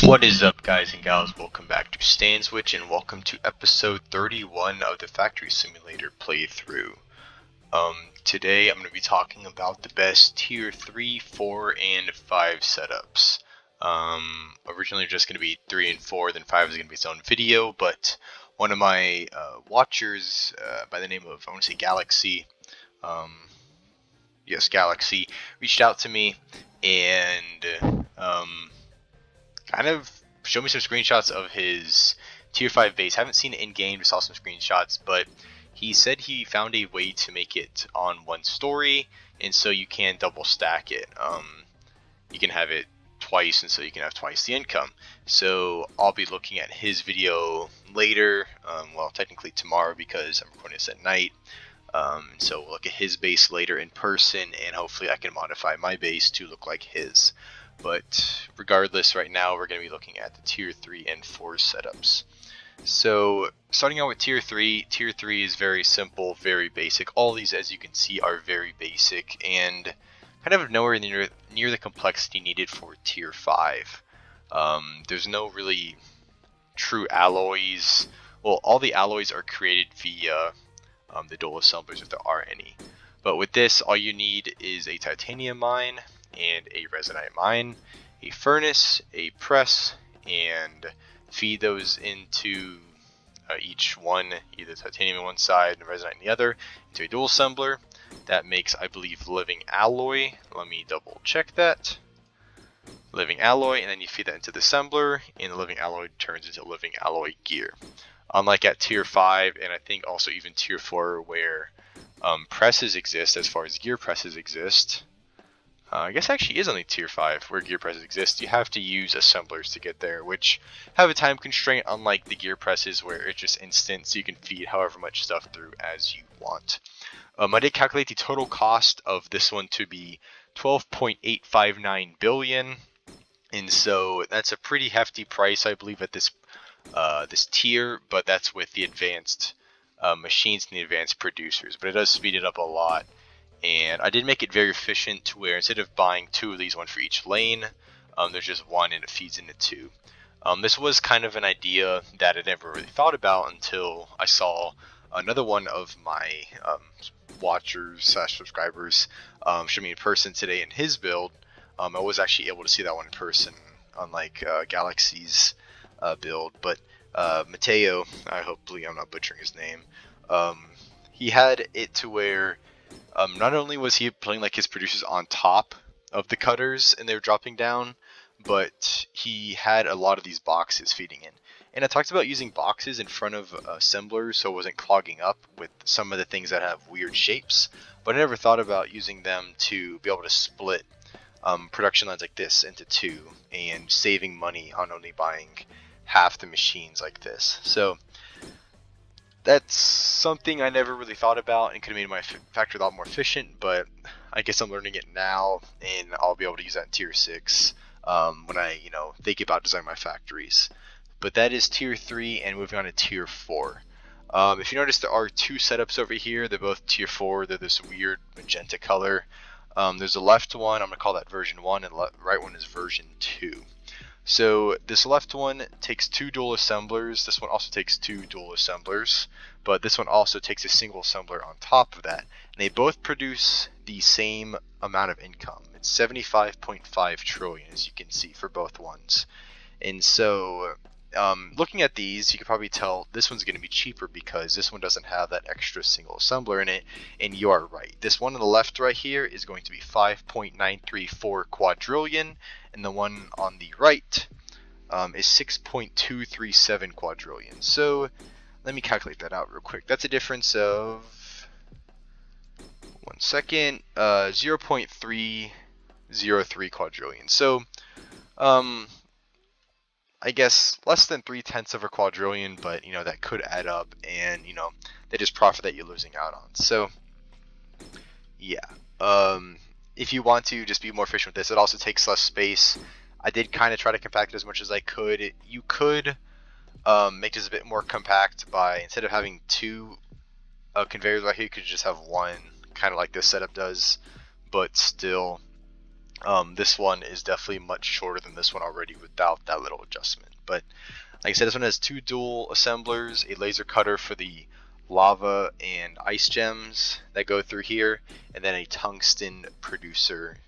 What is up, guys and gals? Welcome back to Stanswitch, and welcome to episode 31 of the Factory Simulator playthrough. Today I'm going to be talking about the best tier 3, 4, and 5 setups. Originally just going to be 3 and 4, then 5 is going to be its own video, but one of my watchers by the name of, I want to say Galaxy, yes, Galaxy, reached out to me and kind of showed me some screenshots of his tier 5 base. Haven't seen it in game, just saw some screenshots, but he said he found a way to make it on one story, and so you can double stack it. You can have it twice, and so you can have twice the income. So I'll be looking at his video later, well, technically tomorrow because I'm recording this at night. So we'll look at his base later in person, and hopefully I can modify my base to look like his. But regardless, right now we're going to be looking at the tier 3 and 4 setups. So starting out with tier 3 is very simple, very basic. All these, as you can see, are very basic and kind of nowhere near the complexity needed for tier 5. There's no really true alloys. Well, all the alloys are created via the dual assemblers, if there are any. But with this, all you need is a titanium mine and a resonite mine, a furnace, a press, and feed those into each one, either titanium on one side and resonite on the other, into a dual assembler. That makes, I believe, living alloy. Let me double check that. Living alloy, and then you feed that into the assembler, and the living alloy turns into living alloy gear. Unlike at tier 5, and I think also even tier 4, where presses exist, as far as gear presses exist, I guess actually is only tier 5 where gear presses exist. You have to use assemblers to get there, which have a time constraint, unlike the gear presses where it's just instant, so you can feed however much stuff through as you want. I did calculate the total cost of this one to be 12.859 billion, and so that's a pretty hefty price, I believe, at this tier, but that's with the advanced machines and the advanced producers. But it does speed it up a lot. And I did make it very efficient to where instead of buying 2 of these, one for each lane, there's just one and it feeds into 2. This was kind of an idea that I never really thought about until I saw another one of my watchers / subscribers show me in person today in his build. I was actually able to see that one in person, unlike Galaxy's build. But Mateo, hopefully I'm not butchering his name, he had it to where not only was he putting like his producers on top of the cutters and they were dropping down, but he had a lot of these boxes feeding in. And I talked about using boxes in front of assemblers so it wasn't clogging up with some of the things that have weird shapes, but I never thought about using them to be able to split production lines like this into 2 and saving money on only buying half the machines like this. So that's something I never really thought about and could have made my factory a lot more efficient, but I guess I'm learning it now, and I'll be able to use that in tier 6 when I, think about designing my factories. But that is tier 3, and moving on to tier 4. If you notice, there are 2 setups over here. They're both tier 4. They're this weird magenta color. There's a left one, I'm going to call that version 1, and the right one is version 2. So this left one takes 2 dual assemblers, this one also takes 2 dual assemblers, but this one also takes a single assembler on top of that. And they both produce the same amount of income. It's 75.5 trillion, as you can see, for both ones. And so looking at these, you can probably tell this one's going to be cheaper because this one doesn't have that extra single assembler in it, and you are right. This one on the left right here is going to be 5.934 quadrillion, and the one on the right is 6.237 quadrillion. So let me calculate that out real quick. That's a difference of 0.303 quadrillion. So I guess less than 3/10 of a quadrillion, but that could add up, and that is profit that you're losing out on. So yeah, if you want to just be more efficient with this, it also takes less space. I did kind of try to compact it as much as I could. You could make this a bit more compact by, instead of having 2 conveyors right here, you could just have 1, kind of like this setup does, but still This one is definitely much shorter than this one already without that little adjustment. But like I said, this one has 2 dual assemblers, a laser cutter for the lava and ice gems that go through here, and then a tungsten producer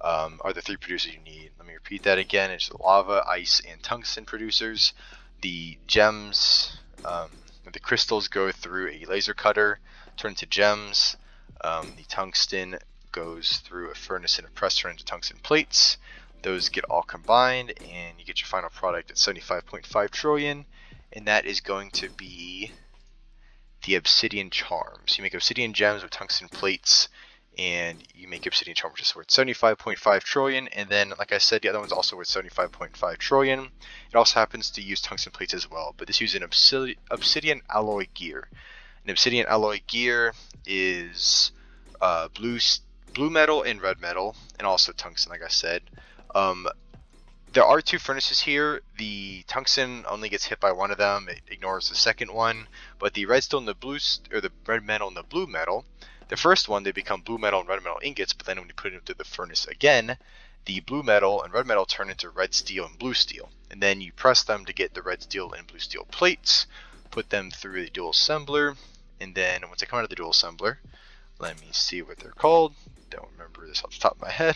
are the 3 producers you need. Let me repeat that again. It's the lava, ice, and tungsten producers. The gems, the crystals go through a laser cutter, turn into gems. The tungsten goes through a furnace and a presser into tungsten plates. Those get all combined, and you get your final product at 75.5 trillion, and that is going to be the obsidian charms. You make obsidian gems with tungsten plates, and you make obsidian charms, which is worth 75.5 trillion. And then, like I said, the other one's also worth 75.5 trillion. It also happens to use tungsten plates as well, but this uses an obsidian alloy gear. An obsidian alloy gear is blue metal and red metal, and also tungsten, like I said. There are 2 furnaces here. The tungsten only gets hit by one of them. It ignores the second one. But the redstone, the red metal and the blue metal, the first one, they become blue metal and red metal ingots. But then when you put it into the furnace again, the blue metal and red metal turn into red steel and blue steel. And then you press them to get the red steel and blue steel plates. Put them through the dual assembler. And then once they come out of the dual assembler, let me see what they're called. Don't remember this off the top of my head.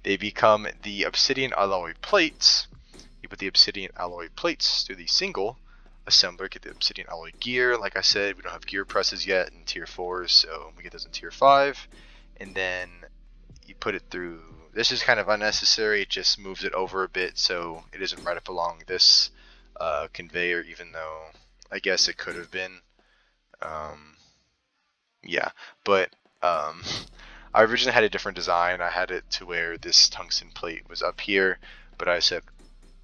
They become the obsidian alloy plates. You put the obsidian alloy plates through the single assembler, get the obsidian alloy gear. Like I said, we don't have gear presses yet in tier 4s, so we get those in tier 5. And then you put it through. This is kind of unnecessary. It just moves it over a bit so it isn't right up along this conveyor, even though I guess it could have been. Yeah, but I originally had a different design. I had it to where this tungsten plate was up here, but I said,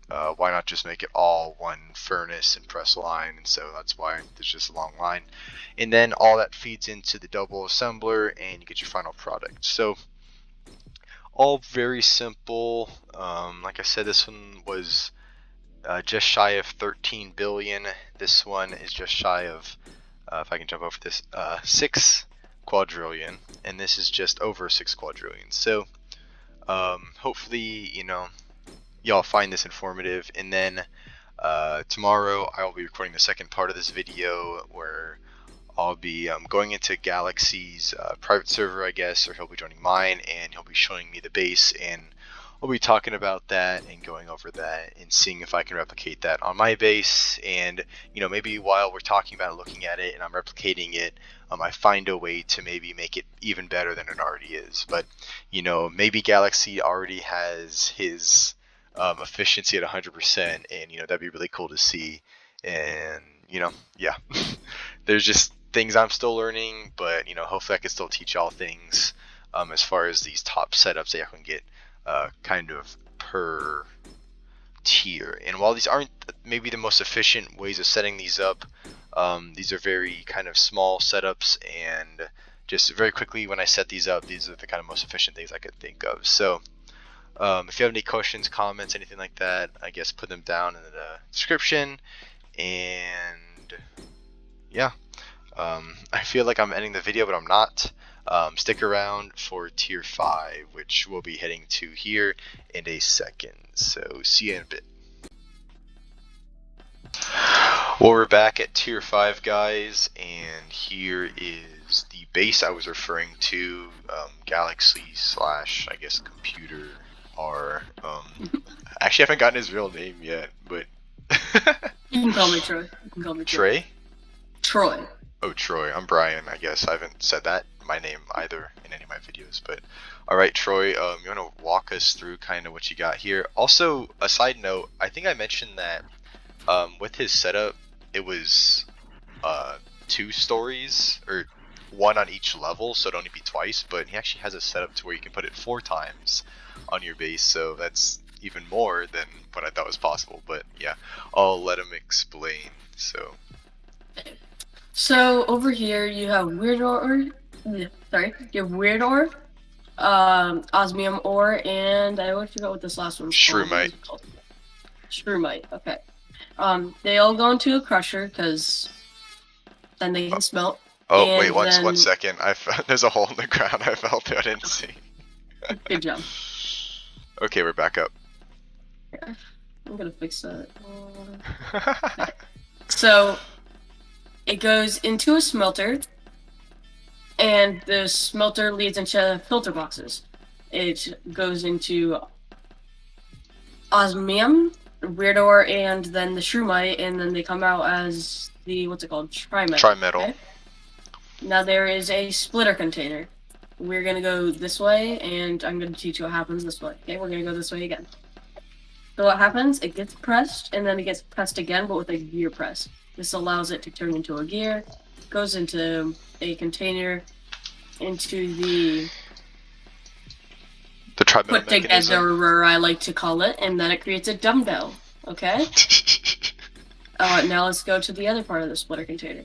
why not just make it all one furnace and press line? And so that's why there's just a long line. And then all that feeds into the double assembler, and you get your final product. So all very simple. Like I said, this one was just shy of 13 billion. This one is just shy of, if I can jump over this, 6 quadrillion, and this is just over 6 quadrillion. So hopefully, y'all find this informative. And then tomorrow I will be recording the second part of this video where I'll be going into Galaxy's private server, I guess, or he'll be joining mine, and he'll be showing me the base, and we'll be talking about that and going over that and seeing if I can replicate that on my base. And maybe while we're talking about it, looking at it, and I'm replicating it, I find a way to maybe make it even better than it already is. But maybe Galaxy already has his efficiency at 100%, and that'd be really cool to see. And yeah, there's just things I'm still learning, but hopefully I can still teach y'all things as far as these top setups that I can get kind of per tier. And while these aren't maybe the most efficient ways of setting these up, these are very kind of small setups, and just very quickly when I set these up, these are the kind of most efficient things I could think of. So if you have any questions, comments, anything like that, I guess put them down in the description. And yeah, I feel like I'm ending the video, but I'm not. Stick around for tier 5, which we'll be heading to here in a second. So see you in a bit. Well, we're back at tier 5, guys, and here is the base I was referring to, Galaxy / I guess computer R. Actually, I haven't gotten his real name yet, but You can call me Troy. Trey? Troy. Oh, Troy. I'm Brian, I guess. I haven't said that my name either in any of my videos, but alright, Troy, you want to walk us through kind of what you got here? Also, a side note, I think I mentioned that with his setup, it was 2 stories, or 1 on each level, so it'd only be twice, but he actually has a setup to where you can put it 4 times on your base, so that's even more than what I thought was possible. But yeah, I'll let him explain. So over here you have weird ore. Sorry, you have weird ore, osmium ore, and I always forgot what this last one's Shroomite. called. Shroomite. Okay. They all go into a crusher because then they can smelt. Oh wait, one second. There's a hole in the ground. I felt it. I didn't see. Good job. Okay, we're back up. Yeah, I'm gonna fix that. Okay. So it goes into a smelter, and the smelter leads into filter boxes. It goes into osmium, weirdor, and then the shroomite, and then they come out as the what's it called? Trimetal. Tri-metal. Okay. Now there is a splitter container. We're gonna go this way, and I'm gonna teach you what happens this way. Okay, we're gonna go this way again. So what happens? It gets pressed, and then it gets pressed again, but with a gear press. This allows it to turn into a gear, goes into a container, into the The tri-metal put mechanism. together, I like to call it, and then it creates a dumbbell. Okay? Now let's go to the other part of the splitter container.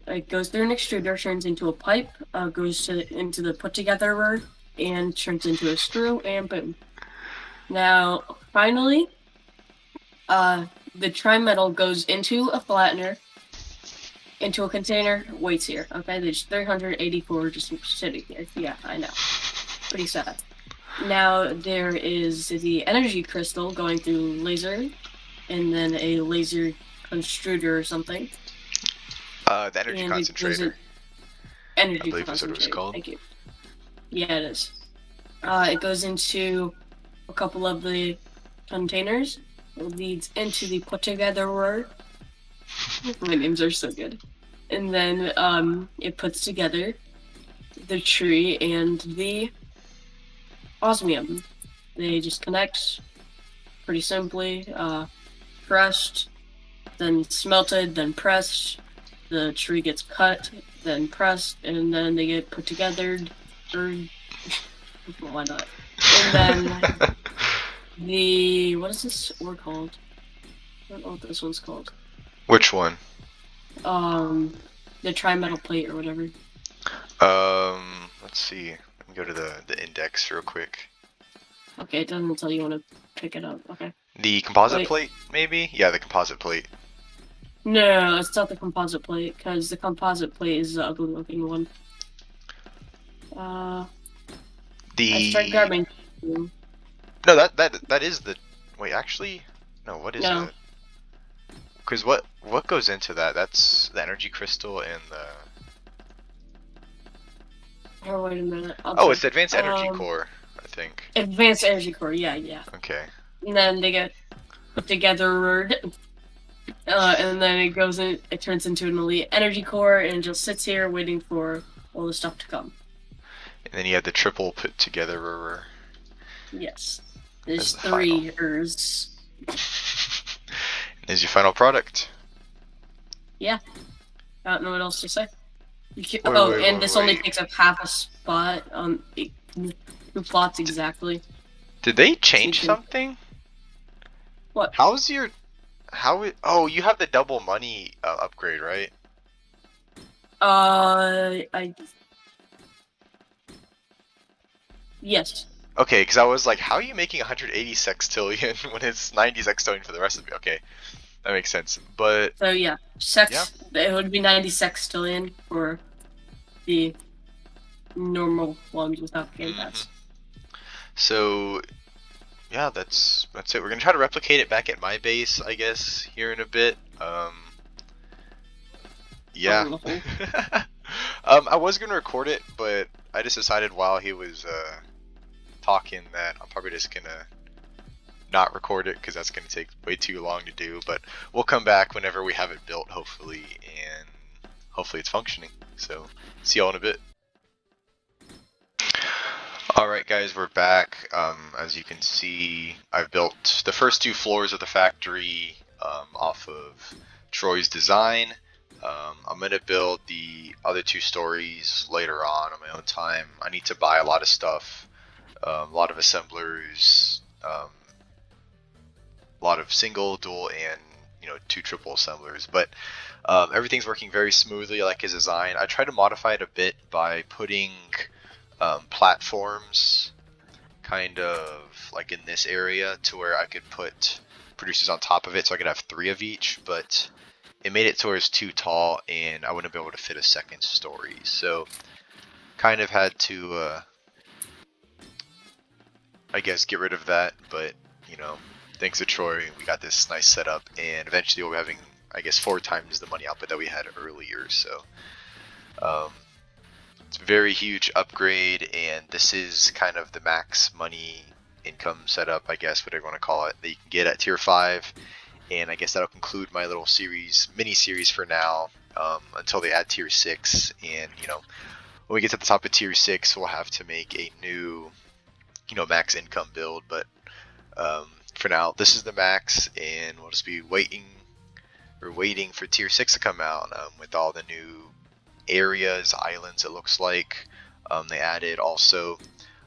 It goes through an extruder, turns into a pipe, goes into the put together, and turns into a screw, and boom. Now, finally, the trimetal goes into a flattener, into a container, waits here. Okay, there's 384 just sitting here. Yeah, I know. Pretty sad. Now there is the energy crystal going through laser, and then a laser construder or something. The energy And it goes in concentrator, I energy believe is what it was concentrate. called. Thank you. Yeah, it is. It goes into a couple of the containers. It leads into the put together word. My names are so good. And then it puts together the tree and the osmium. They just connect pretty simply. Pressed, then smelted, then pressed. The tree gets cut, then pressed, and then they get put together. Or why not? And then the what is this word called? I don't know what this one's called. Which one? Um, the trimetal plate or whatever. Let's see. Let me go to the index real quick. Okay, it doesn't tell you when to pick it up. Okay. The composite Wait. plate, maybe? Yeah, the composite plate. No, it's not the composite plate, because the composite plate is the ugly looking one. I start The grabbing. no, that is the. Wait, actually, no. What is No. it? Because what goes into that? That's the energy crystal and the. Oh, wait a minute. Oh, it's the advanced energy core, I think. Advanced energy core. Yeah, yeah. Okay. And then they get put together, and then it goes in. It turns into an elite energy core, and just sits here waiting for all the stuff to come. And then you have the triple put together. Yes. As There's the final. 3 ers. Is your final product? Yeah. I don't know what else to say. Wait, And this only takes up half a spot. 2 plots exactly. Did they change something? What? How's your oh, you have the double money upgrade, right? Yes. Okay, because I was like, how are you making 180 sextillion when it's 90 sextillion for the rest of it? Okay, that makes sense. But So yeah, it would be 90 sextillion for the normal ones without game pass. So yeah, that's it. We're gonna try to replicate it back at my base, I guess, here in a bit. Yeah. I was gonna record it, but I just decided while he was talking that I'm probably just gonna not record it because that's gonna take way too long to do. But we'll come back whenever we have it built, hopefully, and hopefully it's functioning. So see y'all in a bit. Alright guys, we're back. As you can see, I've built the first 2 floors of the factory off of Troy's design. I'm going to build the other 2 stories later on my own time. I need to buy a lot of stuff, a lot of assemblers, a lot of single, dual, and 2 triple assemblers. But everything's working very smoothly. I like his design. I tried to modify it a bit by putting platforms kind of like in this area to where I could put producers on top of it so I could have 3 of each, but it made it to where it's too tall and I wouldn't be able to fit a second story. So kind of had to I guess, get rid of that. But you know, thanks to Troy, we got this nice setup, and eventually we'll be having, I guess, 4 times the money output that we had earlier. So um, it's a very huge upgrade, and this is kind of the max money income setup, I guess, whatever you want to call it, that you can get at tier 5. And I guess that'll conclude my little mini series for now, until they add tier 6. And when we get to the top of tier 6, we'll have to make a new, max income build. But for now, this is the max, and we'll just be waiting. We're waiting for tier 6 to come out, with all the new areas, islands. It looks like they added also.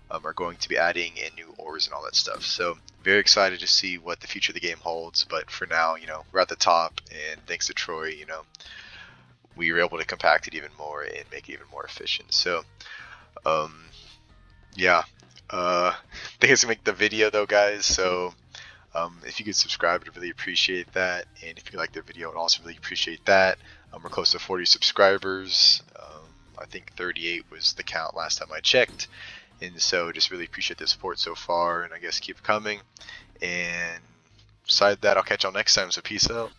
Are going to be adding in new ores and all that stuff. So very excited to see what the future of the game holds. But for now, we're at the top, and thanks to Troy, we were able to compact it even more and make it even more efficient. So yeah, thanks to make the video though, guys. So if you could subscribe, I'd really appreciate that. And if you like the video, I'd also really appreciate that. We're close to 40 subscribers. I think 38 was the count last time I checked. And so just really appreciate the support so far, and I guess keep coming. And beside that, I'll catch y'all next time, so peace out.